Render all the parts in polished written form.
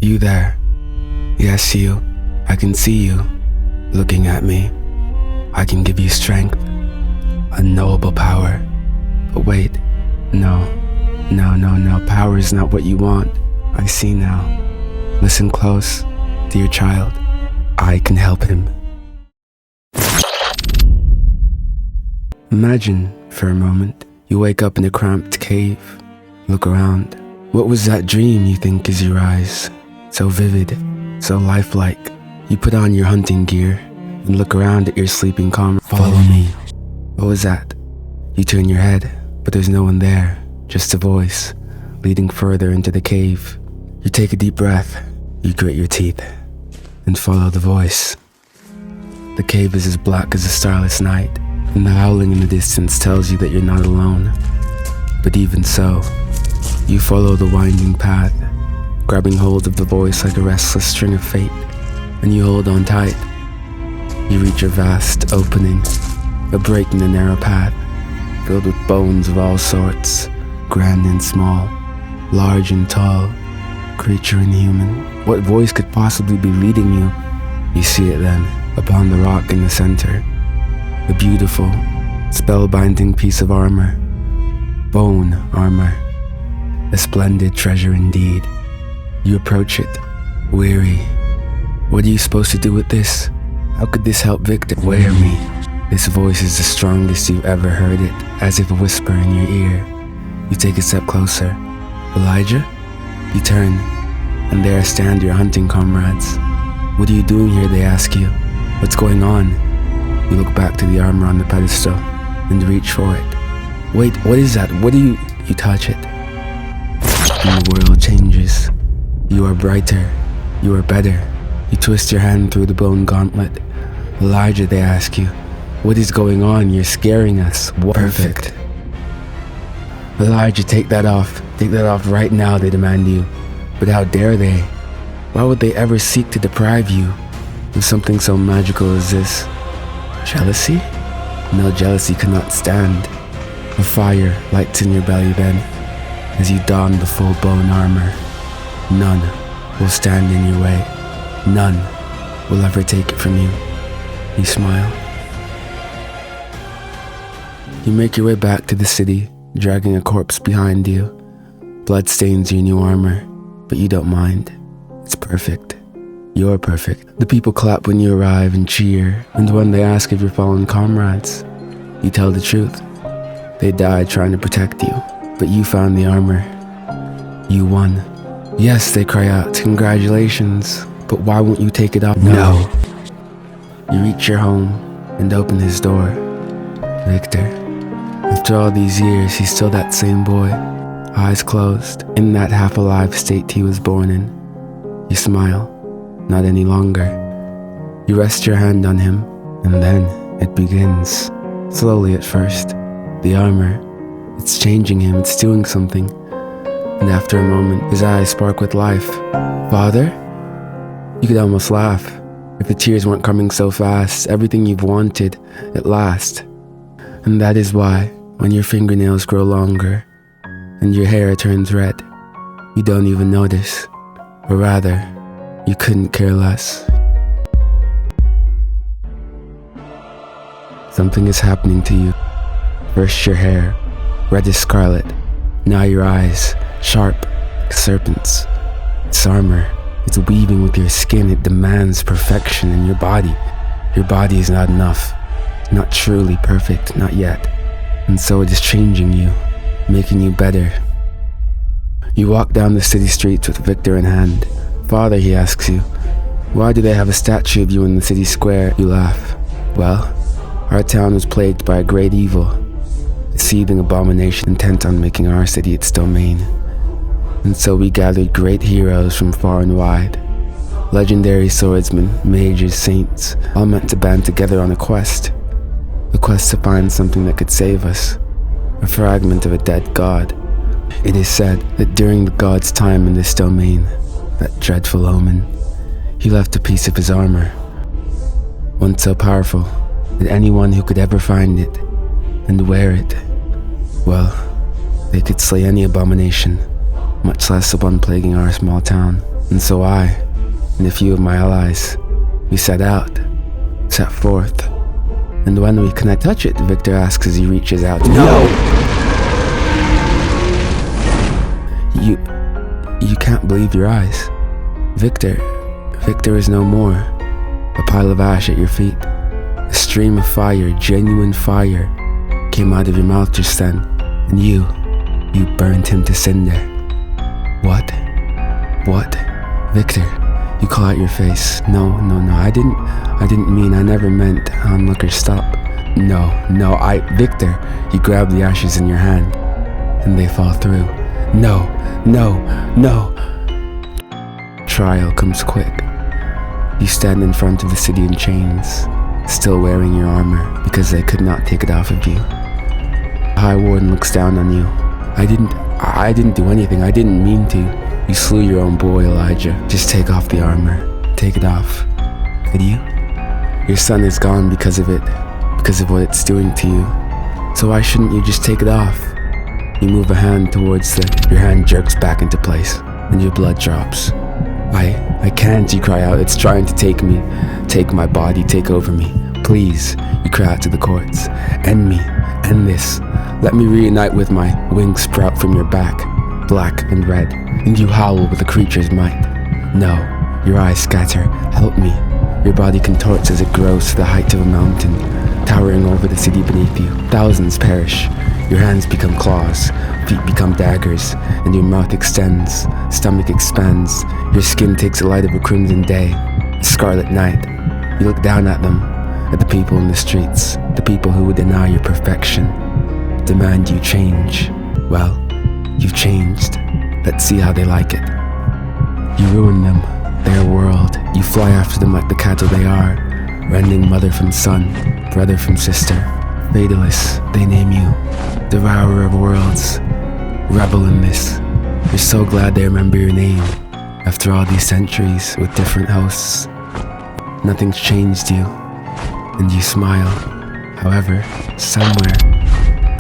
You there? Yes, you. I can see you, looking at me. I can give you strength, unknowable power. But wait, no. Power is not what you want. I see now. Listen close, dear child. I can help him. Imagine, for a moment, you wake up in a cramped cave. Look around. What was that dream you think is your eyes? So vivid, so lifelike. You put on your hunting gear and look around at your sleeping comrade. Follow me. What was that? You turn your head, but there's no one there, just a voice, leading further into the cave. You take a deep breath, you grit your teeth, and follow the voice. The cave is as black as a starless night, and the howling in the distance tells you that you're not alone. But even so, you follow the winding path, grabbing hold of the voice like a restless string of fate, and you hold on tight. You reach a vast opening, a break in the narrow path, filled with bones of all sorts, grand and small, large and tall, creature and human. What voice could possibly be leading you? You see it then, upon the rock in the center. A beautiful, spellbinding piece of armor. Bone armor. A splendid treasure indeed. You approach it, weary. What are you supposed to do with this? How could this help Victor? Wear me. This voice is the strongest you've ever heard it, as if a whisper in your ear. You take a step closer. Elijah? You turn, and there stand your hunting comrades. What are you doing here, they ask you. What's going on? You look back to the armor on the pedestal, and reach for it. Wait, what is that? What do you... You touch it. And the world changes. You are brighter. You are better. You twist your hand through the bone gauntlet. Elijah, they ask you. What is going on? You're scaring us. Perfect. Elijah, take that off. Take that off right now, they demand you. But how dare they? Why would they ever seek to deprive you of something so magical as this? Jealousy? No, jealousy cannot stand. A fire lights in your belly then, as you don the full bone armor. None will stand in your way. None will ever take it from you. You smile. You make your way back to the city, dragging a corpse behind you. Blood stains your new armor, but you don't mind. It's perfect. You're perfect. The people clap when you arrive and cheer, and when they ask if you're fallen comrades, you tell the truth. They died trying to protect you, but you found the armor. You won. Yes, they cry out, congratulations, but why won't you take it off? No. You reach your home and open his door. Victor. After all these years, he's still that same boy, eyes closed, in that half-alive state he was born in. You smile, not any longer. You rest your hand on him, and then it begins. Slowly at first. The armor, it's changing him, it's doing something. And after a moment, his eyes spark with life. Father? You could almost laugh. If the tears weren't coming so fast, everything you've wanted, at last. And that is why, when your fingernails grow longer, and your hair turns red, you don't even notice. Or rather, you couldn't care less. Something is happening to you. First your hair, red as scarlet. Now your eyes, sharp like serpents. It's armor. It's weaving with your skin. It demands perfection in your body. Your body is not enough. Not truly perfect, not yet. And so it is changing you, making you better. You walk down the city streets with Victor in hand. Father, he asks you, why do they have a statue of you in the city square? You laugh. Well, our town was plagued by a great evil, a seething abomination intent on making our city its domain. And so we gathered great heroes from far and wide. Legendary swordsmen, mages, saints, all meant to band together on a quest. A quest to find something that could save us. A fragment of a dead god. It is said that during the god's time in this domain, that dreadful omen, he left a piece of his armor. One so powerful that anyone who could ever find it and wear it, well, they could slay any abomination, much less the one plaguing our small town. And so I, and a few of my allies, we set forth. And when can I touch it? Victor asks as he reaches out. No! You can't believe your eyes. Victor is no more. A pile of ash at your feet. A stream of fire, genuine fire, came out of your mouth just then. And you burned him to cinder. What? Victor, you claw at your face. No, I didn't mean, I never meant. Onlooker, stop. No, Victor, you grab the ashes in your hand, and they fall through. No. Trial comes quick. You stand in front of the city in chains, still wearing your armor because they could not take it off of you. The High Warden looks down on you. I didn't do anything. I didn't mean to. You slew your own boy, Elijah. Just take off the armor. Take it off. Could you? Your son is gone because of it, because of what it's doing to you. So why shouldn't you just take it off? You move a hand towards your hand jerks back into place, and your blood drops. I can't, you cry out. It's trying to take me. Take my body, take over me. Please, you cry out to the courts. End me, end this. Let me reunite with my wings sprout from your back, black and red, and you howl with the creature's might. No, your eyes scatter. Help me. Your body contorts as it grows to the height of a mountain, towering over the city beneath you. Thousands perish. Your hands become claws, feet become daggers, and your mouth extends, stomach expands. Your skin takes the light of a crimson day, a scarlet night. You look down at them, at the people in the streets, the people who would deny your perfection, demand you change. Well, you've changed. Let's see how they like it. You ruin them, their world. You fly after them like the cattle they are, rending mother from son, brother from sister. Fatalist, they name you. Devourer of worlds. Rebel in this. You're so glad they remember your name. After all these centuries with different hosts, nothing's changed you. And you smile. However, somewhere,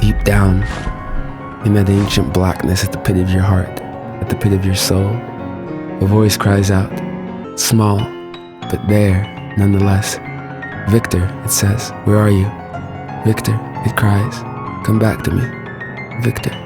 deep down, in that ancient blackness at the pit of your heart, at the pit of your soul, a voice cries out, small, but there, nonetheless. Victor, it says, where are you? Victor, it cries, come back to me. Victor.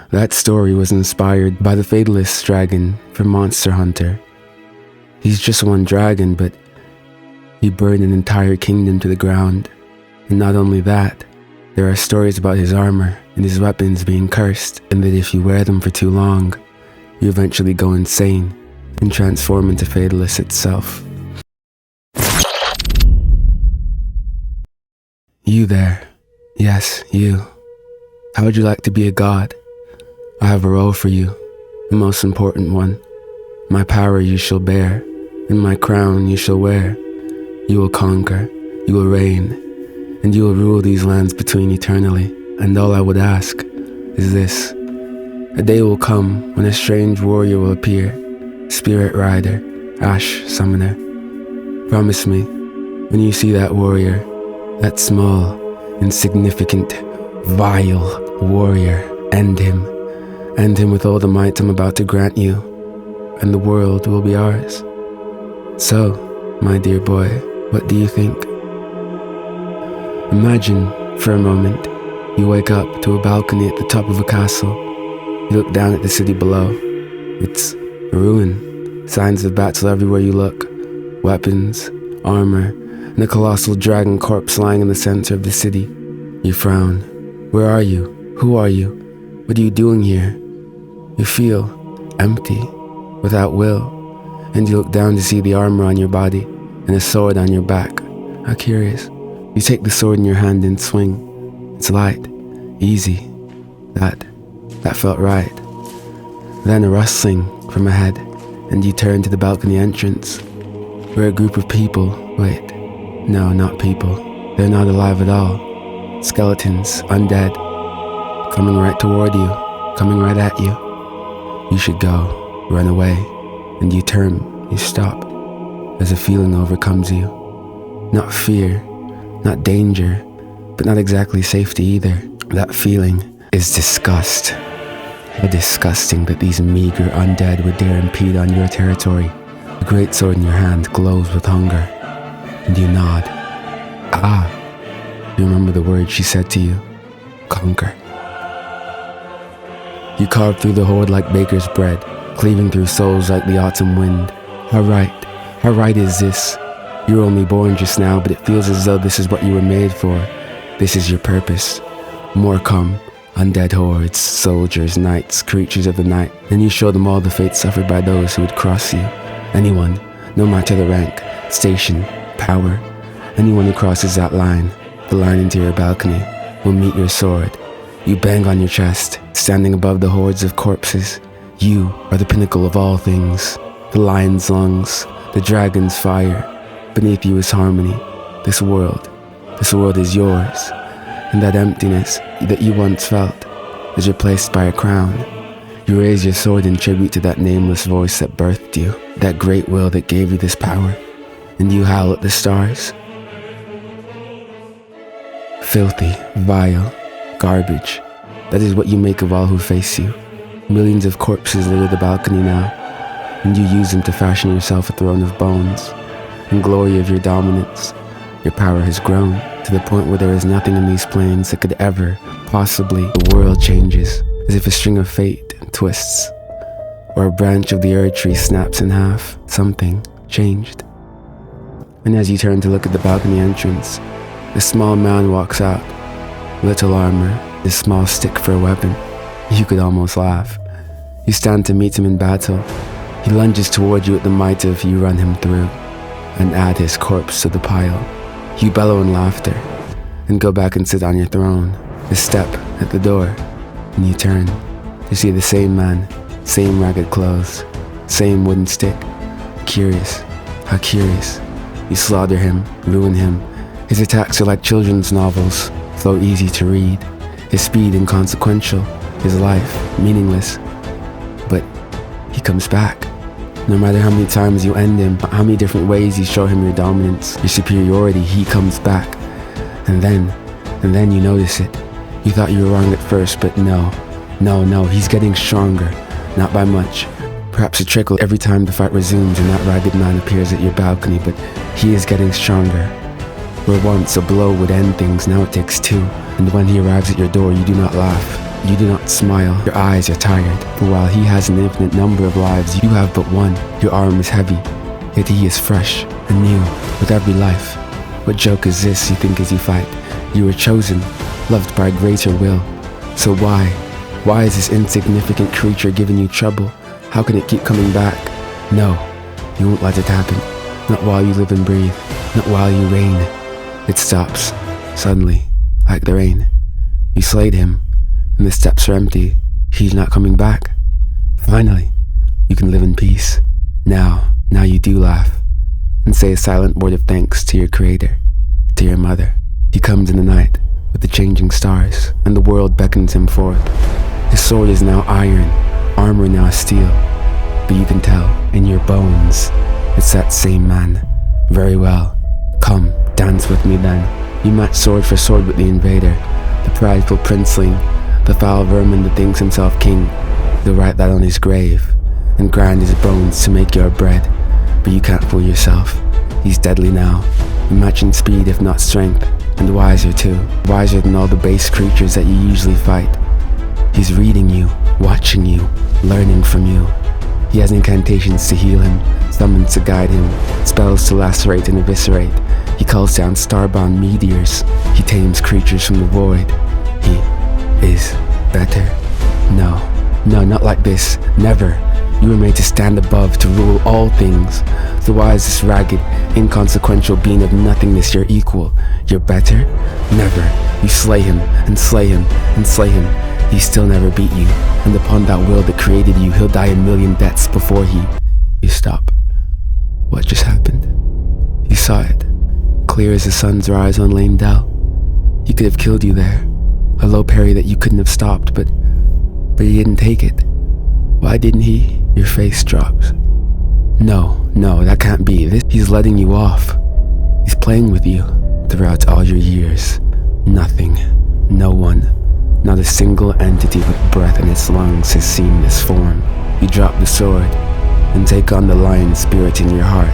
That story was inspired by the Fatalist dragon from Monster Hunter. He's just one dragon, but he burned an entire kingdom to the ground. And not only that, there are stories about his armor and his weapons being cursed, and that if you wear them for too long, you eventually go insane and transform into Fatalist itself. You there. Yes, you. How would you like to be a god? I have a role for you, the most important one. My power you shall bear, and my crown you shall wear. You will conquer, you will reign, and you will rule these lands between eternally. And all I would ask is this. A day will come when a strange warrior will appear, spirit rider, ash summoner. Promise me, when you see that warrior, that small, insignificant, vile warrior, end him. End him with all the might I'm about to grant you, and the world will be ours. So, my dear boy, what do you think? Imagine, for a moment, you wake up to a balcony at the top of a castle. You look down at the city below. It's a ruin. Signs of battle everywhere you look. Weapons, armor, and a colossal dragon corpse lying in the center of the city. You frown. Where are you? Who are you? What are you doing here? You feel empty, without will, and you look down to see the armor on your body and a sword on your back. How curious. You take the sword in your hand and swing. It's light, easy. That felt right. Then a rustling from ahead, and you turn to the balcony entrance, where a group of people, wait, no, not people. They're not alive at all. Skeletons, undead, coming right toward you, coming right at you. You should go, run away, and you turn, you stop, as a feeling overcomes you. Not fear, not danger, but not exactly safety either. That feeling is disgust. How disgusting that these meager undead would dare impede on your territory. The great sword in your hand glows with hunger, and you nod. Ah, you remember the word she said to you? Conquer. You carve through the horde like baker's bread, cleaving through souls like the autumn wind. How right is this? You were only born just now, but it feels as though this is what you were made for. This is your purpose. More come, undead hordes, soldiers, knights, creatures of the night. Then you show them all the fate suffered by those who would cross you. Anyone, no matter the rank, station, power, anyone who crosses that line, the line into your balcony, will meet your sword. You bang on your chest, standing above the hordes of corpses. You are the pinnacle of all things, the lion's lungs, the dragon's fire. Beneath you is harmony. This world is yours. And that emptiness that you once felt is replaced by a crown. You raise your sword in tribute to that nameless voice that birthed you, that great will that gave you this power, and you howl at the stars. Filthy, vile, garbage. That is what you make of all who face you. Millions of corpses litter the balcony now, and you use them to fashion yourself a throne of bones. In glory of your dominance, your power has grown to the point where there is nothing in these plains that could ever, possibly, the world changes, as if a string of fate twists, or a branch of the Erd tree snaps in half. Something changed. And as you turn to look at the balcony entrance, a small man walks out, little armor, a small stick for a weapon. You could almost laugh. You stand to meet him in battle. He lunges toward you at the might of you run him through, and add his corpse to the pile. You bellow in laughter, and go back and sit on your throne. A step at the door, and you turn to see the same man, same ragged clothes, same wooden stick. Curious, how curious. You slaughter him, ruin him. His attacks are like children's novels, so easy to read. His speed inconsequential, his life meaningless. But he comes back. No matter how many times you end him, how many different ways you show him your dominance, your superiority, he comes back. And then you notice it. You thought you were wrong at first, but no, he's getting stronger. Not by much. Perhaps a trickle every time the fight resumes and that ragged man appears at your balcony, but he is getting stronger. Where once a blow would end things, now it takes two. And when he arrives at your door, you do not laugh. You do not smile, your eyes are tired. For while he has an infinite number of lives, you have but one. Your arm is heavy, yet he is fresh and new with every life. What joke is this, you think as you fight? You were chosen, loved by a greater will. So why is this insignificant creature giving you trouble? How can it keep coming back? No, you won't let it happen. Not while you live and breathe, not while you reign. It stops, suddenly, like the rain. You slayed him, and the steps are empty. He's not coming back. Finally, you can live in peace. Now you do laugh, and say a silent word of thanks to your creator, to your mother. He comes in the night, with the changing stars, and the world beckons him forth. His sword is now iron, armor now steel, but you can tell, in your bones, it's that same man. Very well, come, dance with me then. You match sword for sword with the invader, the prideful princeling, the foul vermin that thinks himself king. He'll write that on his grave, and grind his bones to make your bread. But you can't fool yourself. He's deadly now, a match in speed if not strength, and wiser too, wiser than all the base creatures that you usually fight. He's reading you, watching you, learning from you. He has incantations to heal him, summons to guide him, spells to lacerate and eviscerate. He calls down starbound meteors. He tames creatures from the void. He is better. No, not like this. Never. You were made to stand above, to rule all things. So why is this ragged, inconsequential being of nothingness your equal? You're better? Never. You slay him, and slay him, and slay him. He still never beat you, and upon that will that created you, he'll die a million deaths before he... You stop. What just happened? You saw it, clear as the sun's rise on Lane Dell. He could have killed you there, a low parry that you couldn't have stopped, but he didn't take it. Why didn't he? Your face drops. No, that can't be. He's letting you off. He's playing with you throughout all your years. Nothing, no one, Not a single entity with breath in its lungs has seen this form. You drop the sword and take on the lion spirit in your heart,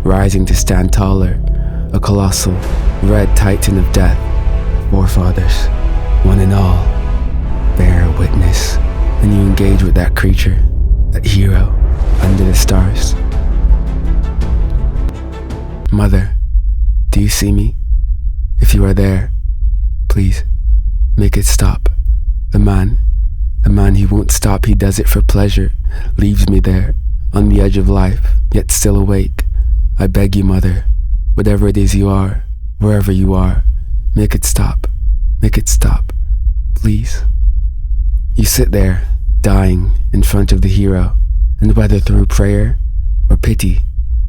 rising to stand taller, a colossal, red titan of death. Forefathers, one and all, bear witness. And you engage with that creature, that hero, under the stars. Mother, do you see me? If you are there, please, make it stop. The man he won't stop, he does it for pleasure, leaves me there, on the edge of life, yet still awake. I beg you, Mother, whatever it is you are, wherever you are, make it stop, please. You sit there, dying, in front of the hero, and whether through prayer or pity,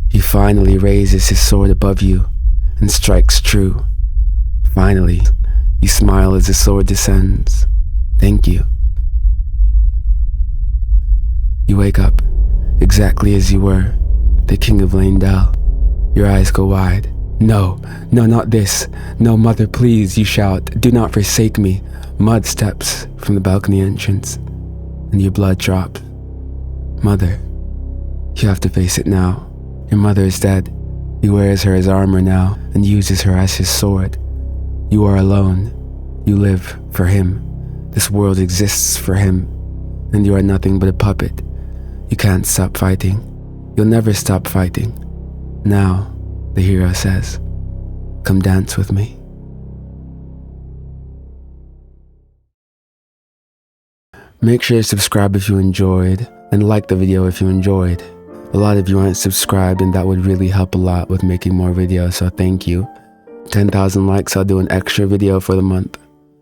he finally raises his sword above you and strikes true. Finally, you smile as the sword descends. Thank you. You wake up, exactly as you were, the king of Leyndell. Your eyes go wide. No, not this. No, Mother, please, you shout. Do not forsake me. Mud steps from the balcony entrance, and your blood drops. Mother, you have to face it now. Your mother is dead. He wears her as armor now, and uses her as his sword. You are alone. You live for him. This world exists for him, and you are nothing but a puppet. You can't stop fighting. You'll never stop fighting. Now, the hero says, come dance with me. Make sure to subscribe if you enjoyed, and like the video if you enjoyed. A lot of you aren't subscribed, and that would really help a lot with making more videos, so thank you. 10,000 likes, I'll do an extra video for the month,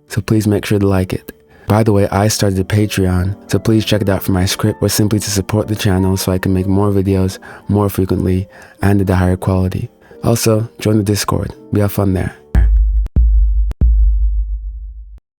so please make sure to like it. By the way, I started a Patreon, so please check it out for my script or simply to support the channel so I can make more videos more frequently and at a higher quality. Also, join the Discord. We have fun there.